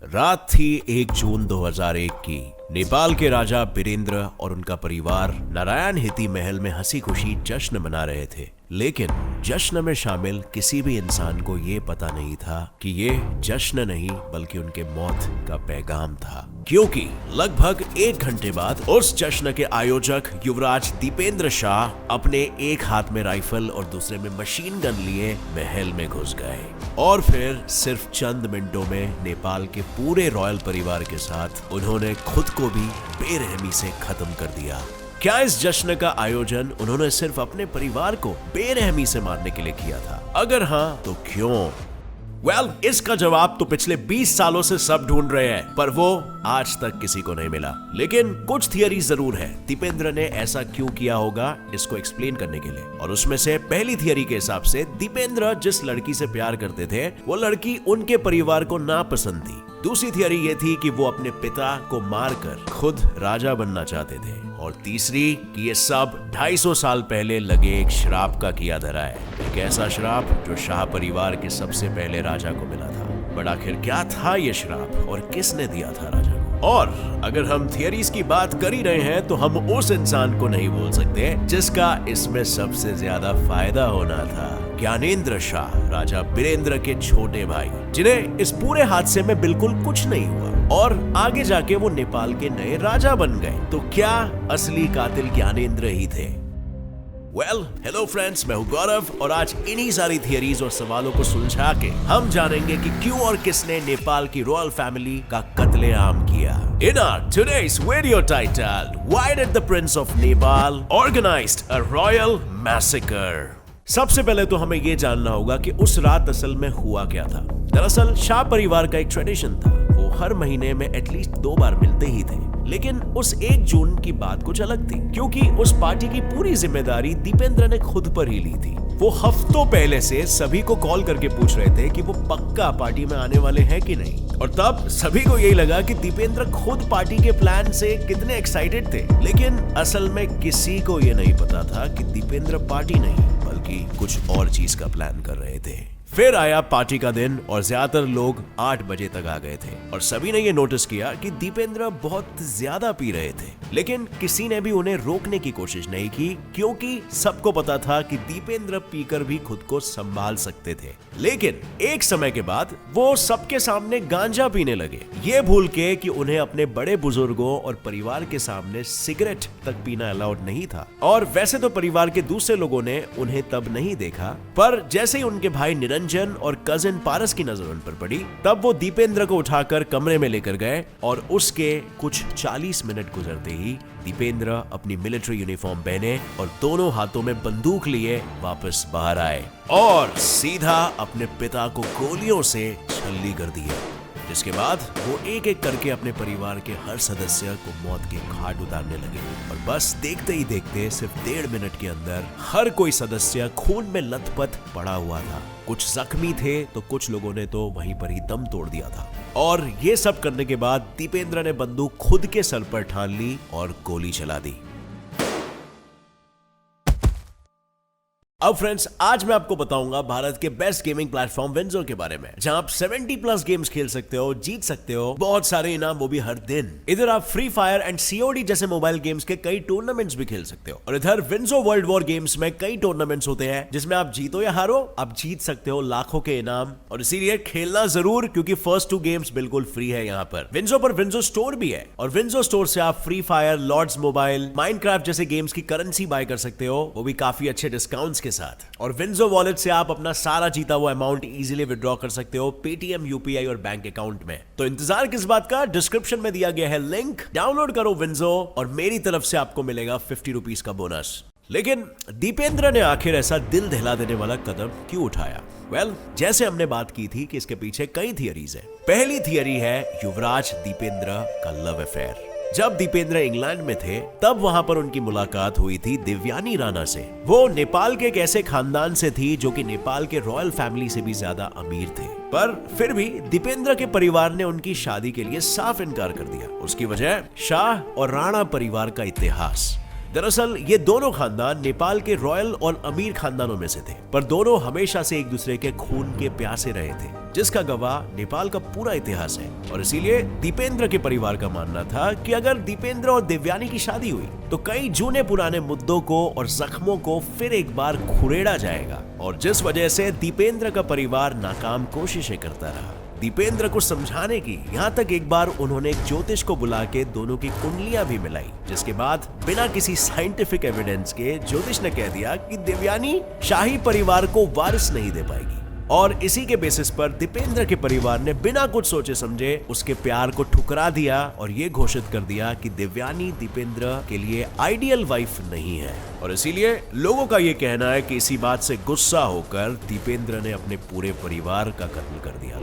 रात थी 1 जून 2001 की। नेपाल के राजा बीरेंद्र और उनका परिवार नारायण हिती महल में हंसी खुशी जश्न मना रहे थे। लेकिन जश्न में शामिल किसी भी इंसान को ये पता नहीं था कि ये जश्न नहीं बल्कि उनके मौत का पैगाम था, क्योंकि लगभग 1 घंटे बाद उस जश्न के आयोजक युवराज दीपेंद्र शाह अपने एक हाथ में राइफल और दूसरे में मशीन गन लिए महल में घुस गए और फिर सिर्फ चंद मिनटों में नेपाल के पूरे रॉयल परिवार के साथ उन्होंने खुद को भी बेरहमी से खत्म कर दिया। क्या इस जश्न का आयोजन उन्होंने सिर्फ अपने परिवार को बेरहमी से मारने के लिए किया था? अगर हाँ तो क्यों? इसका जवाब तो पिछले 20 सालों से सब ढूंढ रहे हैं, पर वो आज तक किसी को नहीं मिला। लेकिन कुछ थियरी जरूर है दीपेंद्र ने ऐसा क्यों किया होगा इसको एक्सप्लेन करने के लिए। और उसमें से पहली थियरी के हिसाब से दीपेंद्र जिस लड़की से प्यार करते थे वो लड़की उनके परिवार को नापसंद थी। दूसरी थियरी ये थी कि वो अपने पिता को मारकर खुद राजा बनना चाहते थे। और तीसरी कि ये सब 250 साल पहले लगे एक श्राप का किया धरा है, एक ऐसा श्राप जो शाह परिवार के सबसे पहले राजा को मिला था। बट आखिर क्या था ये श्राप और किसने दिया था राजा को? और अगर हम थियरीज की बात कर ही रहे हैं तो हम उस इंसान को नहीं भूल सकते जिसका इसमें सबसे ज्यादा फायदा होना था, ज्ञानेंद्र शाह, राजा बीरेंद्र के छोटे भाई, जिन्हें इस पूरे हादसे में बिल्कुल कुछ नहीं हुआ और आगे जाके वो नेपाल के नए राजा बन गए। तो क्या असली कातिल ज्ञानेंद्र ही थे? हेलो फ्रेंड्स, मैं हूं गौरव और आज इन्हीं सारी थियरीज और सवालों को सुलझा के हम जानेंगे कि क्यों और किसने नेपाल की रॉयल फैमिली का कत्लेआम किया। In our today's video titled, Why did the Prince of Nepal organized a royal massacre? सबसे पहले तो हमें यह जानना होगा कि उस रात असल में हुआ क्या था। दरअसल शाह परिवार का एक ट्रेडिशन था, वो हर महीने में एटलीस्ट 2 बार मिलते ही थे। लेकिन उस 1 जून की बात कुछ अलग थी, क्योंकि उस पार्टी की पूरी जिम्मेदारी दीपेंद्र ने खुद पर ही ली थी। वो हफ्तों पहले से सभी को कॉल करके पूछ रहे थे कि वो पक्का पार्टी में आने वाले हैं कि नहीं। और तब सभी को यही लगा कि दीपेंद्र खुद पार्टी के प्लान से कितने एक्साइटेड थे। लेकिन असल में किसी को ये नहीं पता था कि दीपेंद्र पार्टी नहीं बल्कि कुछ और चीज का प्लान कर रहे थे। फिर आया पार्टी का दिन और ज्यादातर लोग 8 बजे तक आ गए थे और सभी ने ये नोटिस किया कि दीपेंद्र बहुत ज्यादा पी रहे थे। लेकिन किसी ने भी उन्हें रोकने की कोशिश नहीं की, क्योंकि सबको पता था कि दीपेंद्र पीकर भी खुद को संभाल सकते थे। लेकिन एक समय के बाद वो सबके सामने गांजा पीने लगे, ये भूल के कि उन्हें अपने बड़े बुजुर्गों और परिवार के सामने सिगरेट तक पीना अलाउड नहीं था। और वैसे तो परिवार के दूसरे लोगों ने उन्हें तब नहीं देखा, पर जैसे ही उनके भाई निरंजन और कजिन पारस की नजर उन पर पड़ी, तब वो दीपेंद्र को उठाकर कमरे में लेकर गए और उसके कुछ 40 मिनट गुजरते ही दीपेंद्र अपनी मिलिट्री यूनिफॉर्म पहने और दोनों हाथों में बंदूक लिए वापस बाहर आए और सीधा अपने पिता को गोलियों से छल्ली कर दिया। जिसके बाद वो एक एक करके अपने परिवार के हर सदस्य को मौत के घाट उतारने लगे और बस देखते ही देखते सिर्फ 1.5 मिनट के अंदर हर कोई सदस्य खून में लथपथ पड़ा हुआ था। कुछ जख्मी थे तो कुछ लोगों ने तो वहीं पर ही दम तोड़ दिया था। और ये सब करने के बाद दीपेंद्र ने बंदूक खुद के सर पर ठान ली और गोली चला दी। अब फ्रेंड्स, आज मैं आपको बताऊंगा भारत के बेस्ट गेमिंग प्लेटफॉर्म विंजो के बारे में, जहां आप 70+ गेम्स खेल सकते हो, जीत सकते हो बहुत सारे इनाम, वो भी हर दिन। इधर आप फ्री फायर एंड सीओडी जैसे मोबाइल गेम्स के कई टूर्नामेंट्स भी खेल सकते हो और इधर विंजो वर्ल्ड वॉर गेम्स में कई टूर्नामेंट्स होते हैं जिसमें आप जीतो या हारो, आप जीत सकते हो लाखों के इनाम। और इसीलिए खेलना जरूर, क्योंकि फर्स्ट 2 गेम्स बिल्कुल फ्री है। यहाँ पर विंजो स्टोर भी है और विंजो स्टोर से आप Free Fire, Lords Mobile, Minecraft जैसे गेम्स की करेंसी बाय कर सकते हो, वो भी काफी अच्छे डिस्काउंट्स के साथ। और विंजो वॉलेट से आप अपना सारा जीता हुआ अमाउंट इजीली विड्रॉ कर सकते हो पेटीएम, यूपीआई और बैंक अकाउंट में। तो इंतजार किस बात का, डिस्क्रिप्शन में दिया गया है लिंक, डाउनलोड करो विंजो और मेरी तरफ से आपको मिलेगा 50 रुपीज का बोनस। लेकिन दीपेंद्र ने आखिर ऐसा दिल दहला देने वाला कदम क्यों उठाया? जैसे हमने बात की थी कि इसके पीछे कई थियरीज है। पहली थियरी है युवराज दीपेंद्र का लव अफेयर। जब दीपेंद्र इंग्लैंड में थे तब वहां पर उनकी मुलाकात हुई थी दिव्यानी राणा से। वो नेपाल के एक ऐसे खानदान से थी जो कि नेपाल के रॉयल फैमिली से भी ज्यादा अमीर थे, पर फिर भी दीपेंद्र के परिवार ने उनकी शादी के लिए साफ इनकार कर दिया। उसकी वजह शाह और राणा परिवार का इतिहास। दरअसल ये दोनों खानदान नेपाल के रॉयल और अमीर खानदानों में से थे, पर दोनों हमेशा से एक दूसरे के खून के प्यासे रहे थे, जिसका गवाह नेपाल का पूरा इतिहास है। और इसीलिए दीपेंद्र के परिवार का मानना था कि अगर दीपेंद्र और दिव्यानी की शादी हुई तो कई जूने पुराने मुद्दों को और जख्मों को फिर एक बार खुरेड़ा जाएगा, और जिस वजह से दीपेंद्र का परिवार नाकाम कोशिशें करता रहा दीपेंद्र को समझाने की। यहाँ तक एक बार उन्होंने एक ज्योतिष को बुला के दोनों की कुंडलियां भी मिलाई, जिसके बाद बिना किसी साइंटिफिक एविडेंस के ज्योतिष ने कह दिया कि दिव्यानी शाही परिवार को वारिस नहीं दे पाएगी। और इसी के बेसिस पर दीपेंद्र के परिवार ने बिना कुछ सोचे समझे उसके प्यार को ठुकरा दिया और ये घोषित कर दिया कि दिव्यानी दीपेंद्र के लिए आइडियल वाइफ नहीं है। और इसीलिए लोगों का ये कहना है कि इसी बात से गुस्सा होकर दीपेंद्र ने अपने पूरे परिवार का कत्ल कर दिया।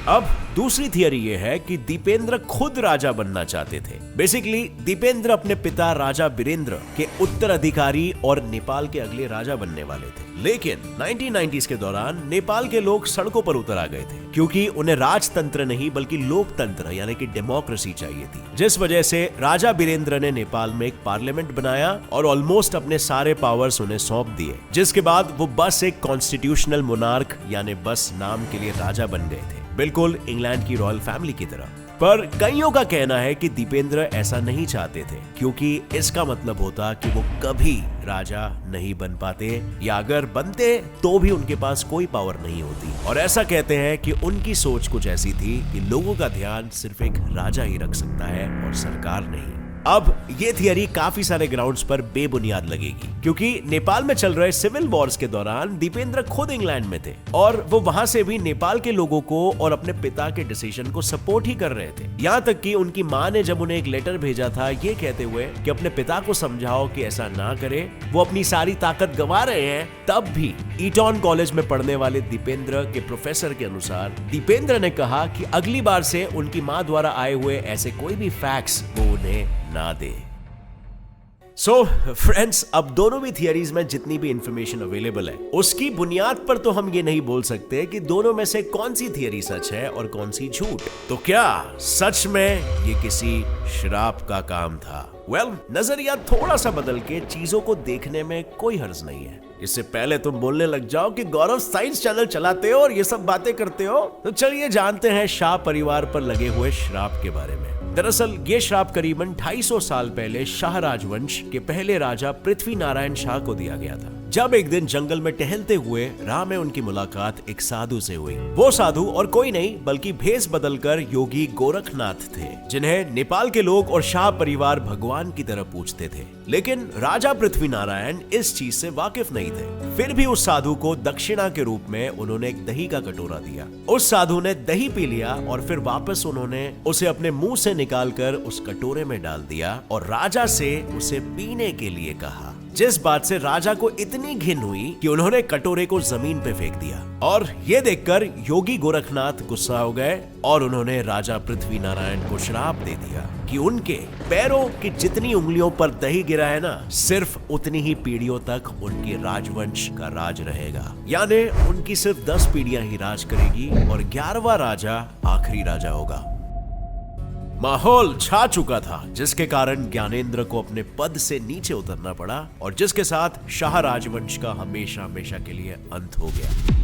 अब दूसरी थियरी ये है कि दीपेंद्र खुद राजा बनना चाहते थे। बेसिकली दीपेंद्र अपने पिता राजा बीरेंद्र के उत्तराधिकारी और नेपाल के अगले राजा बनने वाले थे, लेकिन 1990s के दौरान नेपाल के लोग सड़कों पर उतर आ गए थे, क्योंकि उन्हें राजतंत्र नहीं बल्कि लोकतंत्र यानी कि डेमोक्रेसी चाहिए थी। जिस वजह से राजा बीरेंद्र ने नेपाल में एक पार्लियामेंट बनाया और ऑलमोस्ट अपने सारे पावर्स उन्हें सौंप दिए, जिसके बाद वो बस एक कॉन्स्टिट्यूशनल मोनार्क यानी बस नाम के लिए राजा बन गए थे, बिल्कुल इंग्लैंड की रॉयल फैमिली की तरह। पर कईयों का कहना है कि दीपेंद्र ऐसा नहीं चाहते थे, क्योंकि इसका मतलब होता कि वो कभी राजा नहीं बन पाते, या अगर बनते तो भी उनके पास कोई पावर नहीं होती। और ऐसा कहते हैं कि उनकी सोच कुछ ऐसी थी कि लोगों का ध्यान सिर्फ एक राजा ही रख सकता है और सरकार नहीं। अब ये थियरी काफी सारे ग्राउंड्स पर बेबुनियाद लगेगी, क्योंकि नेपाल में चल रहे सिविल वॉर्स के दौरान दीपेंद्र खुद इंग्लैंड में थे और वो वहां से भी नेपाल के लोगों को और अपने पिता के डिसीजन को सपोर्ट ही कर रहे थे। यहाँ तक कि उनकी माँ ने जब उन्हें एक लेटर भेजा था ये कहते हुए कि अपने पिता को समझाओ कि ऐसा ना करे, वो अपनी सारी ताकत गंवा रहे हैं, तब भी ईटॉन कॉलेज में पढ़ने वाले दीपेंद्र के प्रोफेसर के अनुसार दीपेंद्र ने कहा कि अगली बार से उनकी माँ द्वारा आए हुए ऐसे कोई भी फैक्ट्स वो उन्हें ना दे। सो फ्रेंड्स, अब दोनों भी थियरीज में जितनी भी इंफॉर्मेशन अवेलेबल है उसकी बुनियाद पर तो हम ये नहीं बोल सकते कि दोनों में से कौन सी थियरी सच है और कौन सी झूठ। तो क्या सच में ये किसी श्राप का काम था? वेल, नजरिया थोड़ा सा बदल के चीजों को देखने में कोई हर्ज नहीं है। इससे पहले तुम बोलने लग जाओ कि गौरव साइंस चैनल चलाते हो और ये सब बातें करते हो, तो चलिए जानते हैं शाह परिवार पर लगे हुए श्राप के बारे में। दरअसल ये श्राप करीबन 250 साल पहले शाह राजवंश के पहले राजा पृथ्वी नारायण शाह को दिया गया था। जब एक दिन जंगल में टहलते हुए राह में उनकी मुलाकात एक साधु से हुई। वो साधु और कोई नहीं बल्कि भेष बदलकर योगी गोरखनाथ थे, जिन्हें नेपाल के लोग और शाह परिवार भगवान की तरह पूजते थे। लेकिन राजा पृथ्वी नारायण इस चीज से वाकिफ नहीं थे। फिर भी उस साधु को दक्षिणा के रूप में उन्होंने एक दही का कटोरा दिया। उस साधु ने दही पी लिया और फिर वापस उन्होंने उसे अपने मुंह से निकालकर उस कटोरे में डाल दिया और राजा से उसे पीने के लिए कहा, जिस बात से राजा को इतनी घिन हुई कि उन्होंने कटोरे को जमीन पे फेंक दिया। और ये देखकर योगी गोरखनाथ गुस्सा हो गए और उन्होंने राजा पृथ्वी नारायण को श्राप दे दिया कि उनके पैरों की जितनी उंगलियों पर दही गिरा है ना, सिर्फ उतनी ही पीढ़ियों तक उनके राजवंश का राज रहेगा। यानी उनकी सिर्फ 10 पीढ़ियां ही राज करेगी और 11वां राजा आखिरी राजा होगा। माहौल छा चुका था, जिसके कारण ज्ञानेंद्र को अपने पद से नीचे उतरना पड़ा और जिसके साथ शाह राजवंश का हमेशा हमेशा के लिए अंत हो गया।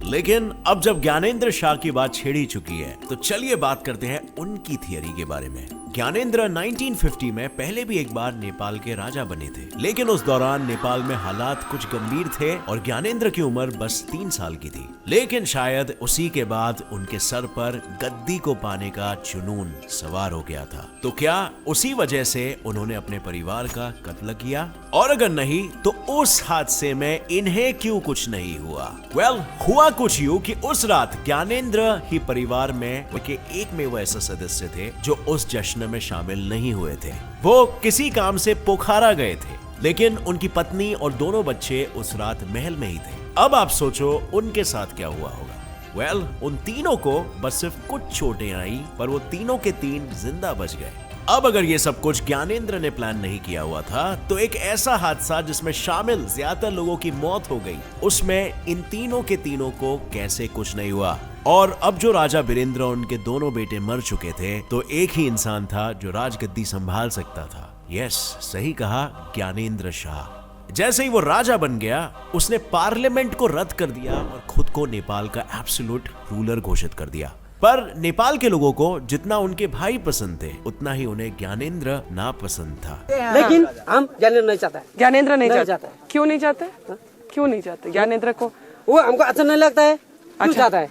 लेकिन अब जब ज्ञानेंद्र शाह की बात छेड़ी चुकी है तो चलिए बात करते हैं उनकी थियरी के बारे में। ज्ञानेंद्र 1950 में पहले भी एक बार नेपाल के राजा बने थे, लेकिन उस दौरान नेपाल में हालात कुछ गंभीर थे और ज्ञानेंद्र की उम्र बस 3 साल की थी। लेकिन शायद उसी के बाद उनके सर पर गद्दी को पाने का जुनून सवार हो गया था। तो क्या उसी वजह से उन्होंने अपने परिवार का कत्ल किया? और अगर नहीं तो उस हादसे में इन्हें क्यों कुछ नहीं हुआ? वेल, हुआ कुछ यूं कि उस रात ज्ञानेंद्र ही परिवार में के एक में वो ऐसे सदस्य थे जो उस जश्न में शामिल नहीं हुए थे। वो किसी काम से पोखरा गए थे, लेकिन उनकी पत्नी और दोनों बच्चे उस रात महल में ही थे। अब आप सोचो उनके साथ क्या हुआ होगा। वेल, उन तीनों को बस सिर्फ कुछ चोटें आई, पर वो तीनों के तीन जिंदा बच गए। अब अगर ये सब कुछ ज्ञानेंद्र ने प्लान नहीं किया हुआ था, तो एक ऐसा हादसा जिसमें शामिल ज्यादा लोगों की मौत हो गई, उसमें इन तीनों के तीनों को कैसे कुछ नहीं हुआ? और अब जो राजा बीरेंद्र और उनके दोनों बेटे मर चुके थे, तो एक ही इंसान था जो राजगद्दी संभाल सकता था। यस, सही कहा, ज्ञानेंद्र शाह। जैसे ही वो राजा बन गया, उसने पार्लियामेंट को रद्द कर दिया और खुद को नेपाल का एब्सोल्यूट रूलर घोषित कर दिया। पर नेपाल के लोगों को जितना उनके भाई पसंद थे, उतना ही उन्हें ज्ञानेंद्र नापसंद था। लेकिन हम ज्ञानेंद्र नहीं चाहता है। ज्ञानेंद्र नहीं चाहता। क्यों नहीं चाहते? क्यों नहीं चाहते ज्ञानेंद्र को? वो हमको अच्छा नहीं लगता है। क्यों चाहता है?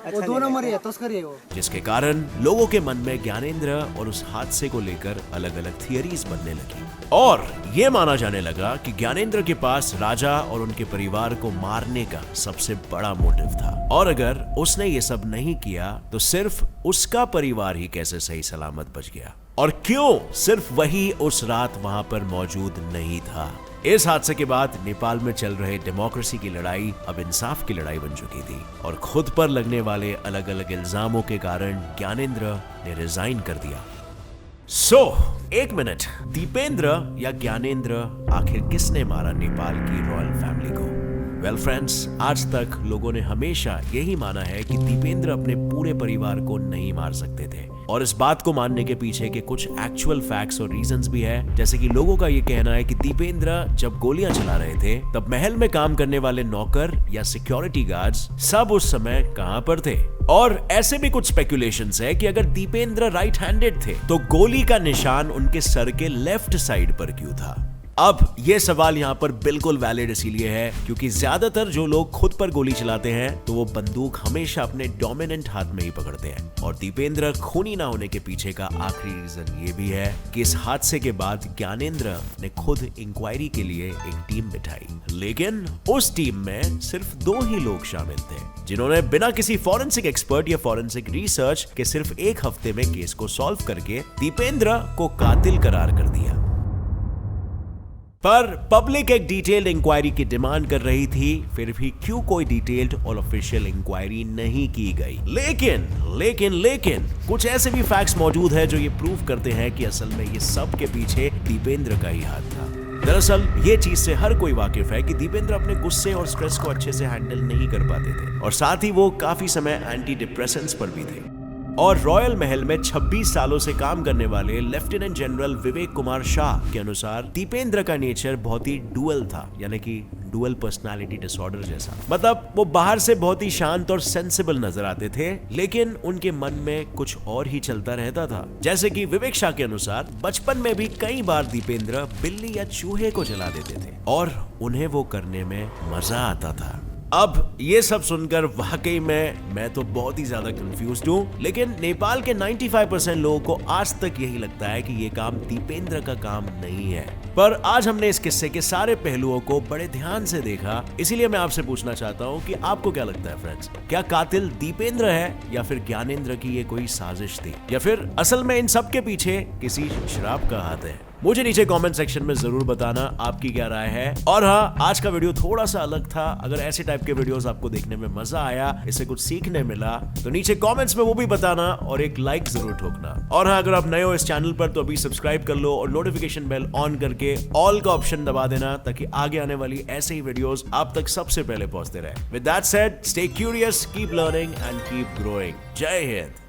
वो 2 नंबर है, तस्करी है वो। जिसके कारण लोगों के मन में ज्ञानेंद्र और उस हादसे को लेकर अलग अलग थियरीज बनने लगी और ये माना जाने लगा कि ज्ञानेंद्र के पास राजा और उनके परिवार को मारने का सबसे बड़ा मोटिव था और अगर उसने ये सब नहीं किया तो सिर्फ उसका परिवार ही कैसे सही सलामत बच गया, और क्यों सिर्फ वही उस रात वहां पर मौजूद नहीं था। इस हादसे के बाद नेपाल में चल रहे डेमोक्रेसी की लड़ाई अब इंसाफ की लड़ाई बन चुकी थी और खुद पर लगने वाले अलग अलग इल्जामों के कारण ज्ञानेंद्र ने रिजाइन कर दिया। एक मिनट, दीपेंद्र या ज्ञानेंद्र, आखिर किसने मारा नेपाल की रॉयल फैमिली को? वेल फ्रेंड्स, आज तक लोगों ने हमेशा यही माना है कि दीपेंद्र अपने पूरे परिवार को नहीं मार सकते थे और इस बात को मानने के पीछे के कुछ एक्चुअल फैक्ट्स और रीजंस भी है। जैसे कि लोगों का ये कहना है कि दीपेंद्र जब गोलियां चला रहे थे तब महल में काम करने वाले नौकर या सिक्योरिटी गार्ड्स सब उस समय कहां पर थे, और ऐसे भी कुछ स्पेकुलेशंस है कि अगर दीपेंद्र राइट हैंडेड थे तो गोली का निशान उनके सर के लेफ्ट साइड पर क्यों था? अब ये सवाल यहाँ पर बिल्कुल वैलिड इसीलिए है क्योंकि ज्यादातर जो लोग खुद पर गोली चलाते हैं तो वो बंदूक हमेशा अपने डोमिनेंट हाथ में ही पकड़ते हैं, और दीपेंद्र खूनी ना होने के पीछे का आखिरी रीजन ये भी है कि इस हादसे के बाद ज्ञानेंद्र ने खुद इंक्वायरी के लिए एक टीम बिठाई, लेकिन उस टीम में सिर्फ 2 ही लोग शामिल थे जिन्होंने बिना किसी फॉरेंसिक एक्सपर्ट या फॉरेंसिक रिसर्च के सिर्फ 1 हफ्ते में केस को सॉल्व करके दीपेंद्र को कातिल करार कर दिया। पर पब्लिक एक डिटेल्ड इंक्वायरी की डिमांड कर रही थी, फिर भी क्यों कोई डिटेल्ड और ऑफिशियल इंक्वायरी नहीं की गई? लेकिन कुछ ऐसे भी फैक्ट्स मौजूद है जो ये प्रूव करते हैं कि असल में ये सब के पीछे दीपेंद्र का ही हाथ था। दरअसल ये चीज से हर कोई वाकिफ है कि दीपेंद्र अपने गुस्से और स्ट्रेस को अच्छे से हैंडल नहीं कर पाते थे और साथ ही वो काफी समय एंटी डिप्रेसेंट्स पर भी थे। और रॉयल महल में 26 सालों से काम करने वाले लेफ्टिनेंट जनरल विवेक कुमार शाह के अनुसार दीपेंद्र का नेचर बहुत ही डुअल था, यानी कि डुअल पर्सनालिटी डिसऑर्डर जैसा। मतलब वो बाहर से बहुत ही शांत और सेंसिबल नजर आते थे, लेकिन उनके मन में कुछ और ही चलता रहता था। जैसे कि विवेक शाह के अनुसार बचपन में भी कई बार दीपेंद्र बिल्ली या चूहे को जला देते थे और उन्हें वो करने में मजा आता था। अब ये सब सुनकर वाकई में मैं तो बहुत ही ज्यादा कंफ्यूज्ड हूँ, लेकिन नेपाल के 95% लोगों को आज तक यही लगता है कि ये काम दीपेंद्र का काम नहीं है। पर आज हमने इस किस्से के सारे पहलुओं को बड़े ध्यान से देखा, इसीलिए मैं आपसे पूछना चाहता हूँ कि आपको क्या लगता है फ्रेंड्स, क्या कातिल दीपेंद्र है या फिर ज्ञानेंद्र की ये कोई साजिश थी, या फिर असल में इन सब के पीछे किसी शराब का हाथ है? मुझे नीचे कमेंट सेक्शन में जरूर बताना आपकी क्या राय है। और हाँ, आज का वीडियो थोड़ा सा अलग था। अगर ऐसे टाइप के वीडियोस आपको देखने में मजा आया, इससे कुछ सीखने मिला, तो नीचे कमेंट्स में वो भी बताना और एक लाइक जरूर ठोकना। और हाँ, अगर आप नए हो इस चैनल पर तो अभी सब्सक्राइब कर लो और नोटिफिकेशन बेल ऑन करके ऑल का ऑप्शन दबा देना ताकि आगे आने वाली ऐसे ही वीडियोस आप तक सबसे पहले पहुंचते रहे। With that said, stay curious, keep learning and keep growing. जय हिंद।